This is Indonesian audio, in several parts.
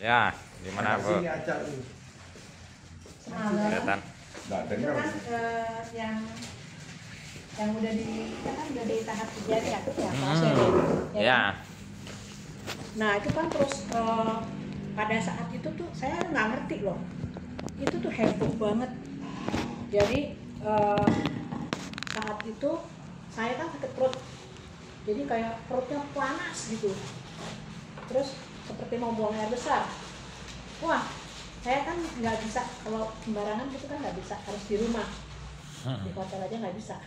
Ya, gimana Bu? Kelihatan. Itu kan yang udah di tahap kejadian ya, proses Ya. Nah itu kan terus pada saat itu tuh saya nggak ngerti loh, itu tuh heboh banget. Jadi saat itu saya kan sakit perut, jadi kayak perutnya panas gitu, terus seperti mau buang air besar. Wah, saya kan nggak bisa kalau sembarangan gitu kan, nggak bisa, harus di rumah, di hotel aja nggak bisa.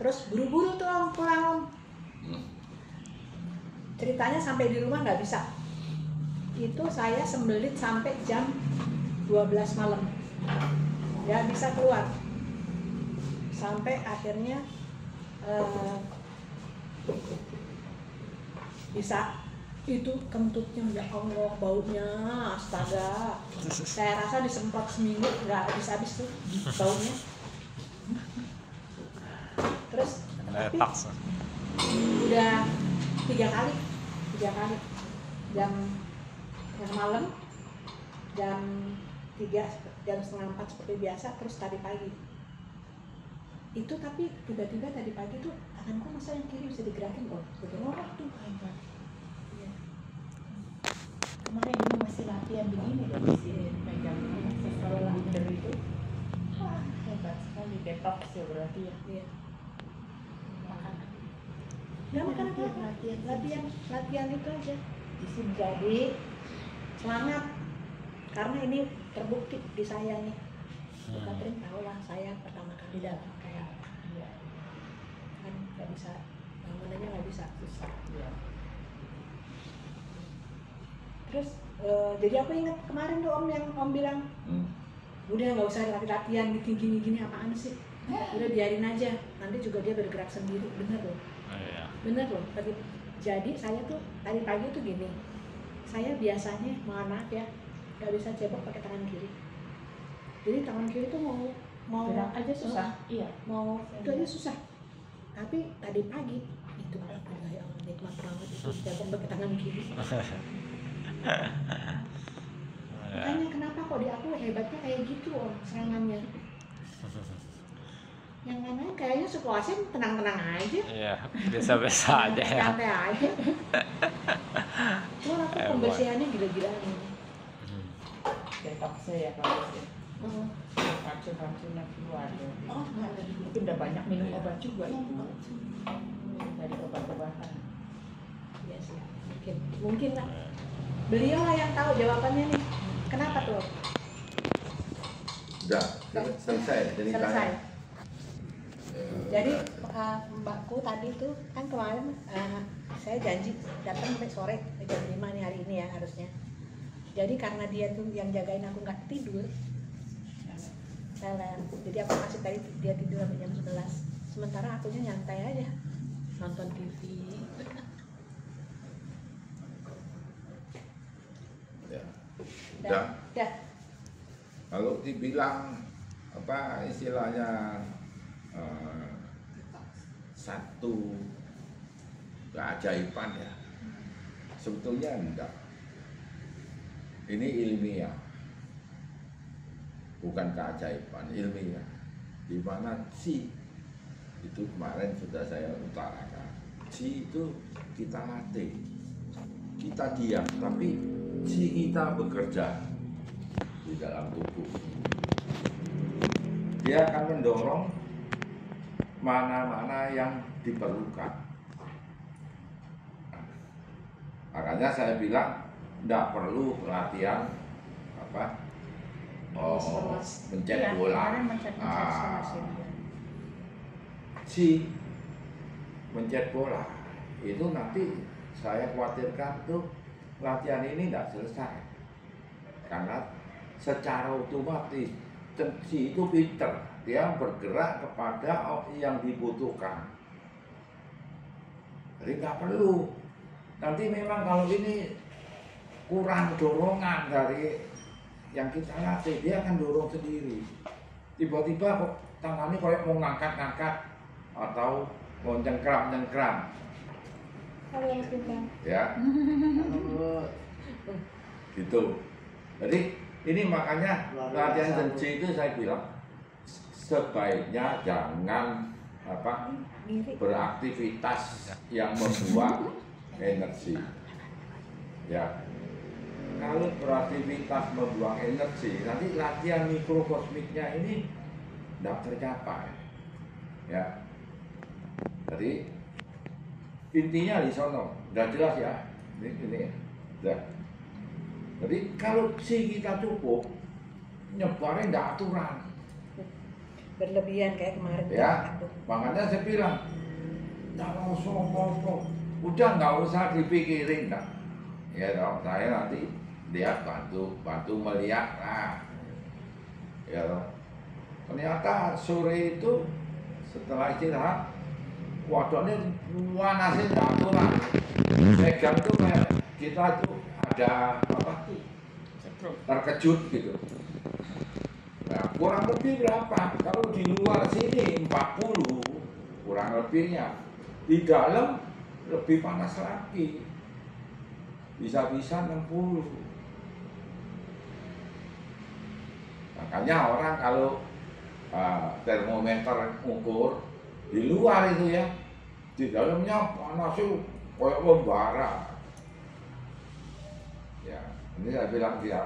Terus buru-buru tuh Om pulang Om. Ceritanya sampai di rumah nggak bisa. Itu saya sembelit sampai jam 12 malam. Nggak bisa keluar. Sampai akhirnya bisa. Itu kentutnya, ya Allah, baunya astaga. Saya rasa disemprot seminggu nggak habis-habis tuh baunya. Terus tapi udah tiga kali jam yang malam, jam 3, jam setengah 4 seperti biasa, terus tadi pagi itu. Tapi tiba-tiba tadi pagi tuh tanganku masa yang kiri bisa digerakin kok, bergerak tuh. Kemarin dulu masih latihan begini loh, masih pegang setelah leader itu. Wah, hebat sekali, detox ya berarti ya. Iya. Makanan. Ya makan latihan itu aja. Jadi semangat, karena ini terbukti di saya nih. Bu Katrin tahu lah, saya pertama kali datang kayak kan nggak bisa, bangunannya nggak bisa, susah. Iya. Terus jadi aku ingat kemarin tuh Om yang Om bilang, udah nggak usah latihan gini apaan sih, udah biarin aja, nanti juga dia bergerak sendiri. Bener loh, bener loh. Jadi saya tuh tadi pagi tuh gini, saya biasanya mohon maaf ya nggak bisa cebok pakai tangan kiri. Jadi tangan kiri tuh mau gerak aja susah. Iya. Mau itu aja susah. Tapi tadi pagi itu ya Allah, nikmat banget itu cebok pakai tangan kiri. Makanya kenapa kok di aku hebatnya kayak gitu Om, serangannya. Yang lain kayaknya situasi tenang-tenang aja. Iya, biasa-biasa aja ya. Santai aja. Cuma aku pembersihannya gila-gilaan ini. Detoxnya ya kalau sih. Racun-racunnya keluar. Oh, nggak ada. Tapi udah banyak minum obat juga itu. Dari obat-obatan. Iya sih, mungkin lah. Beliau lah yang tahu jawabannya nih. Kenapa tuh? Udah selesai ceritanya. Selesai. Jadi mbakku tadi tuh kan kemarin saya janji datang sampai sore jam 5 nih hari ini ya harusnya. Jadi karena dia tuh yang jagain aku nggak tidur, jadi aku kasih tadi dia tidur sampai jam 11. Sementara akunya nyantai aja nonton TV. Udah. Kalau dibilang apa istilahnya satu keajaiban ya, sebetulnya enggak. Ini ilmiah, bukan keajaiban, ilmiah. Di mana Qi itu kemarin sudah saya utarakan. Qi itu kita latih, kita diam, tapi Qi kita bekerja di dalam tubuh. Dia akan mendorong mana-mana yang diperlukan. Makanya saya bilang tidak perlu latihan apa mencet bola. Si mencet bola itu nanti saya khawatirkan tuh latihan ini tidak selesai, karena secara otomatis si itu pinter, dia bergerak kepada yang dibutuhkan. Jadi nggak perlu. Nanti memang kalau ini kurang dorongan dari yang kita latih, dia akan dorong sendiri. Tiba-tiba kok tangannya kayak mau ngangkat-ngangkat atau mau nyengkram. Kalau yang pintar. Ya. Gitu. Jadi ini makanya latihan tensi itu saya bilang sebaiknya jangan beraktivitas yang membuang energi. Ya, kalau beraktivitas membuang energi, nanti latihan mikrokosmiknya ini tidak tercapai. Ya, jadi intinya di sono, udah jelas ya. Ini, ya. Jadi kalau si kita cukup, nyebarin tidak aturan. Berlebihan kayak kemarin. Ya, makanya saya bilang, jangan sombong, udah nggak usah dipikirin, dah. Ya dong, saya nanti dia bantu melihat lah. Ya dong. Ternyata sore itu setelah istirahat, wadahnya panasnya nggak aturan. Pegang tuh kayak kita tuh ada apa? Terkejut gitu. Nah, kurang lebih berapa? Kalau di luar sini 40 kurang lebihnya. Di dalam lebih panas lagi. Bisa-bisa 60. Makanya orang kalau termometer ukur di luar itu ya, di dalamnya panasnya kayak membara. Ya, ini saya bilang dia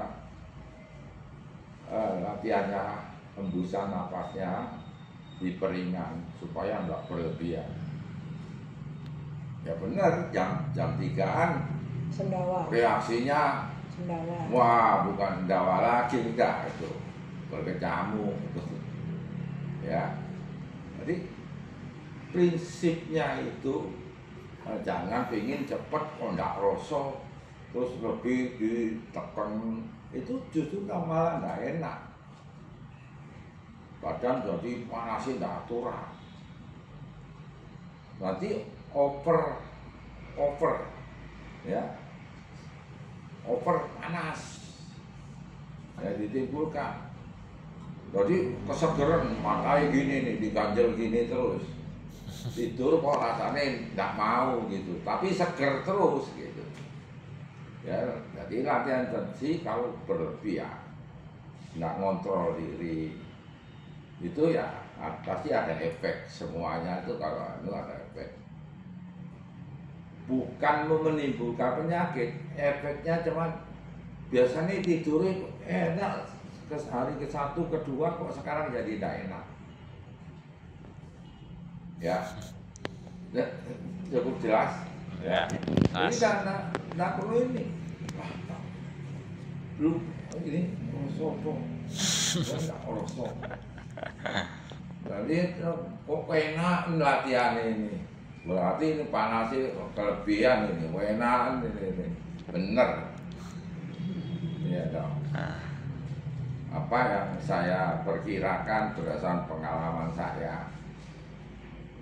latihannya hembusan napasnya diperingan supaya enggak berlebihan. Ya benar, jam 3-an sendawa. Reaksinya Sendawa. wah bukan sendawa lagi, enggak itu berkecamuk. Ya, jadi prinsipnya itu jangan pingin cepet kok enggak rosok terus lebih ditekan, itu justru malah nggak enak. Badan jadi panasnya nggak aturan, nanti over ya, over panas ya ditimbulkan. Jadi kesegeran matanya gini nih, diganjel gini terus, tidur kok rasanya nggak mau gitu, tapi seger terus gitu. Ya, jadi latihan tensi kalau berlebihan, nggak ngontrol diri, itu ya pasti ada efek. Semuanya itu kalau itu ada efek. Bukan menimbulkan penyakit, efeknya cuma biasanya tidurnya enak hari ke-1, ke-2 kok sekarang jadi tidak enak. Ya, cukup jelas. Ya. Ini nggak perlu ini. Lu ini rosok, nggak rosok. Jadi kok enak latihan ini. Berarti ini panasnya kelebihan ini, enak ini, bener. Iya dong. Apa yang saya perkirakan berdasarkan pengalaman saya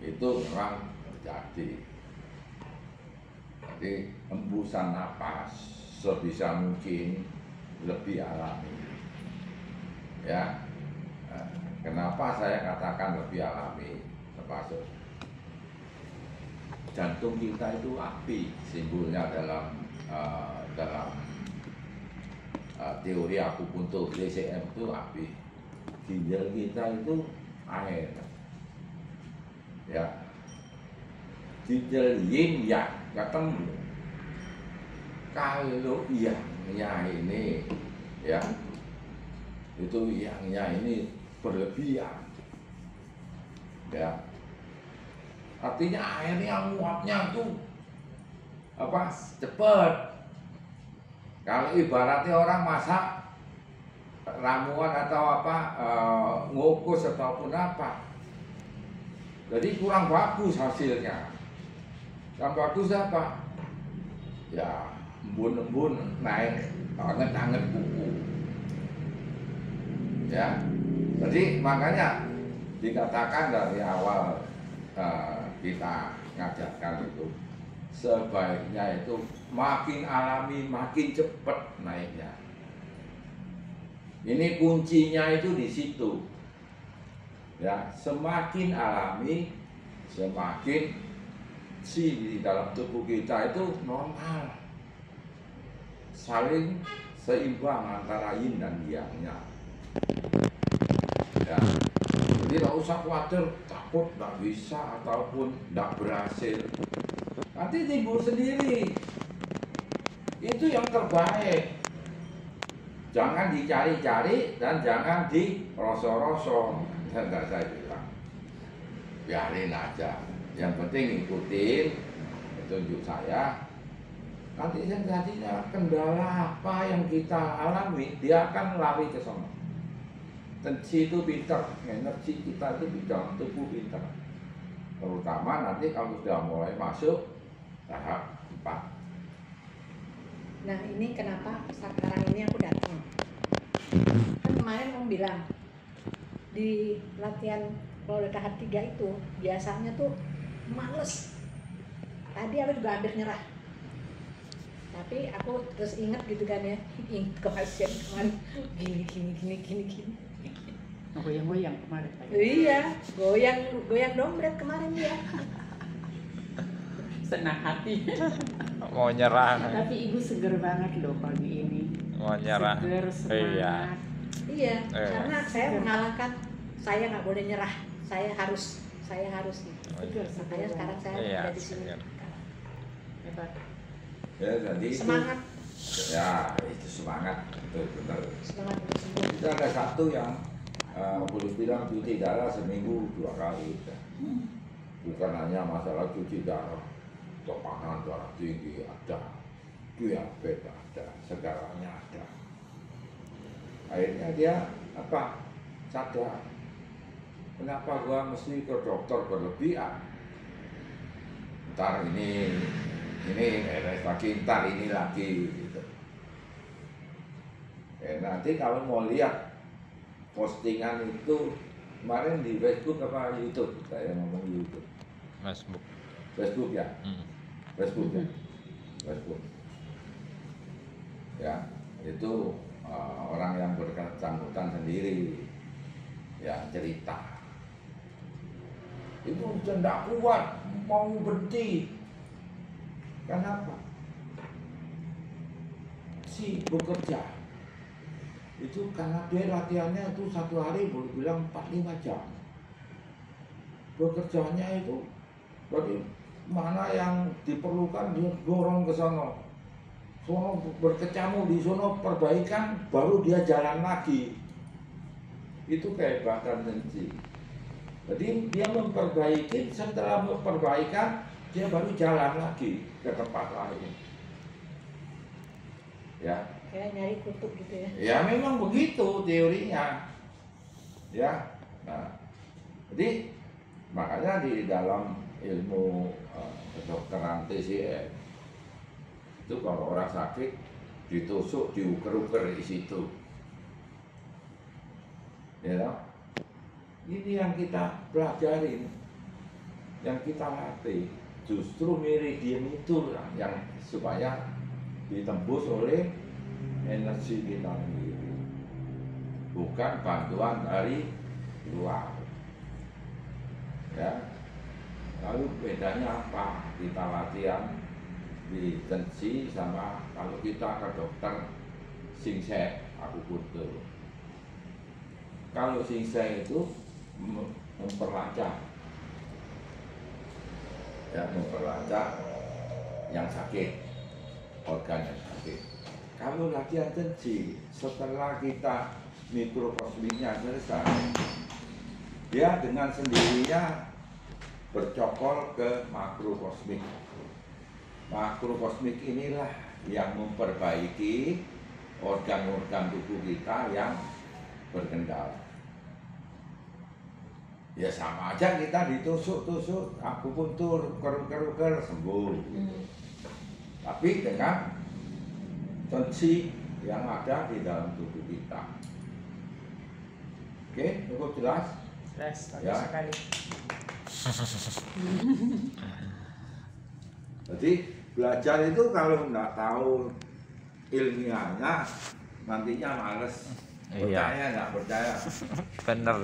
itu memang terjadi. Jadi hembusan napas sebisa mungkin lebih alami. Ya, kenapa saya katakan lebih alami? Termasuk jantung kita itu api, simbolnya dalam teori akupuntur DCM itu api. Ginjal kita itu air. Ya, ginjal yin yang ketemu. Kalau yang ini ya itu yangnya ini berlebihan, ya artinya air yang nguapnya tuh apa cepat. Kalau ibaratnya orang masak ramuan atau apa ngukus ataupun apa, jadi kurang bagus hasilnya. Yang bagus apa? Ya embun-embun naik anget-anget kuku. Ya, jadi makanya dikatakan dari awal kita ngajarkan itu sebaiknya itu makin alami makin cepat naiknya. Ini kuncinya itu di situ. Ya, semakin alami semakin di dalam tubuh kita itu normal. saling seimbang antara yin dan yang-nya. Ya. Jadi tidak usah khawatir takut tidak bisa ataupun tidak berhasil. Nanti timbul sendiri. Itu yang terbaik. Jangan dicari-cari dan jangan dirosok-rosok. Saya bilang, biarin aja. Yang penting ikutin petunjuk saya. Nanti sensasinya kendala apa yang kita alami, dia akan lari ke sana. Tensi itu pintar, energi kita itu pintar, tubuh pintar. Terutama nanti kalau sudah mulai masuk tahap 4. Nah ini kenapa sekarang ini aku datang. Kan kemarin Om bilang di latihan kalau udah tahap 3 itu biasanya tuh males. Tadi aku juga hampir nyerah. Tapi aku terus ingat gitu kan ya, ke pasien kemarin gini. Goyang-goyang kemarin. Iya, goyang dompet kemarin ya. Senang hati. Mau nyerah. Tapi ibu seger banget loh pagi ini. Mau nyerah. Seger, Iya. semangat. Iya, karena saya mengalahkan, saya nggak boleh nyerah, saya harus gitu. Seger, Makanya sekarang saya Iya, ada di sini. seger. Hebat. Ya, jadi itu, Semangat, ya itu semangat, itu benar. semangat untuk sembuh. Itu ada satu yang boleh bilang cuci darah seminggu 2 kali. Bukan hanya masalah cuci darah, tekanan darah tinggi ada, diabetes ada, segalanya ada. Akhirnya dia apa? Sadar. Kenapa gua mesti ke dokter berlebihan? Ntar ini lagi, ntar ini lagi gitu. Nanti kalau mau lihat postingan itu kemarin di Facebook apa YouTube, saya ngomong YouTube. Facebook. Facebook ya, Facebook ya, Facebook. Ya, itu orang yang bersangkutan sendiri ya cerita. Itu tidak kuat, mau berhenti. Kenapa? Si bekerja itu karena dia latihannya itu 1 hari boleh bilang 4-5 jam. Bekerjanya itu berarti mana yang diperlukan dia dorong ke sana. Sono berkecamuk di sono perbaikan baru dia jalan lagi. Itu kehebatan tensi. Jadi dia memperbaiki, setelah memperbaikan dia baru jalan lagi ke tempat lain. Ya. Kayak nyari kutub gitu ya. Ya memang begitu teorinya. Ya. Nah, jadi makanya di dalam ilmu kedokteran TCM itu kalau orang sakit ditusuk, diuker-uker di situ. Ya. Ini yang kita pelajarin, yang kita latih. Justru meridian itu yang supaya ditembus oleh energi kita sendiri, bukan bantuan dari luar. Ya, lalu bedanya apa? Kita latihan di tensi sama kalau kita ke dokter singsek akupunktur. Kalau singsek itu memperlancar, ya memperlancar yang sakit, organ yang sakit. Kalau latihan tensi, setelah kita mikrokosmiknya selesai, dia dengan sendirinya bercokol ke makrokosmik. Makrokosmik inilah yang memperbaiki organ-organ tubuh kita yang berkendala. Ya sama aja kita ditusuk-tusuk, akupuntur, keruker-keruker sembuh. Tapi dengan tensi yang ada di dalam tubuh kita. Oke, cukup jelas? Jelas, bagus Ya. sekali. Jadi belajar itu kalau nggak tahu ilmiahnya, nantinya males. Iya. Percaya nggak percaya? Bener.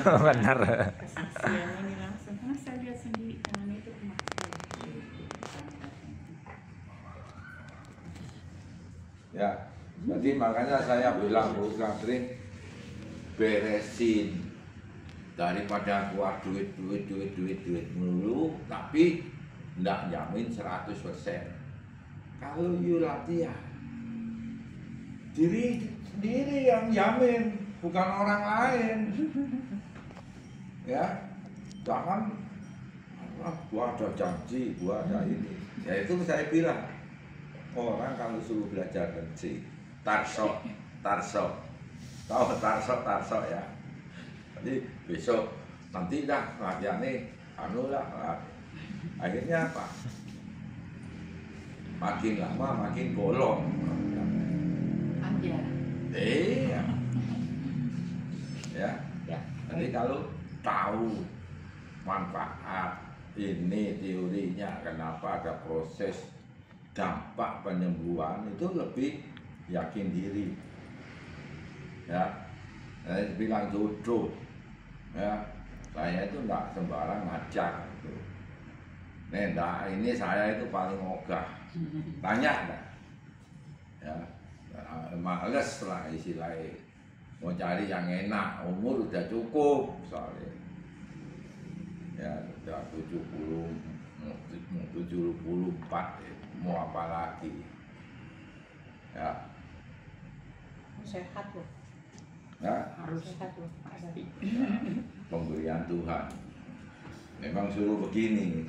Bener. Kesaksian ini langsung, karena saya lihat sendiri tangan itu kemarin. Ya, Jadi makanya saya bilang Bu Katrin, beresin daripada keluar duit dulu, tapi nggak jamin 100%. Kalau you latihan, diri sendiri yang jamin, bukan orang lain. Ya, jangan gua ada janji, gua ada ini. Ya itu saya bilang, orang kalau suruh belajar kunci, tarso, tahu tarso ya. Jadi besok nanti dah latihannya anu lah. Akhirnya apa? Makin lama makin bolong. Aja. Iya. Ya. Ya. Jadi kalau tahu manfaat ini teorinya, kenapa ada proses dampak penyembuhan, itu lebih yakin diri. Ya. Saya bilang jodoh. Ya. Saya itu enggak sembarang ngajar gitu. Nah, ini saya itu paling ogah. Tanya dah. Ya. Males lah istilahnya. Mau cari yang enak, umur udah cukup soalnya. Ya, udah 74 ya. Mau apa lagi? Ya. Sehat loh. Ya, Harus Sehat loh. pasti. ya, pemberian Tuhan. Memang suruh begini.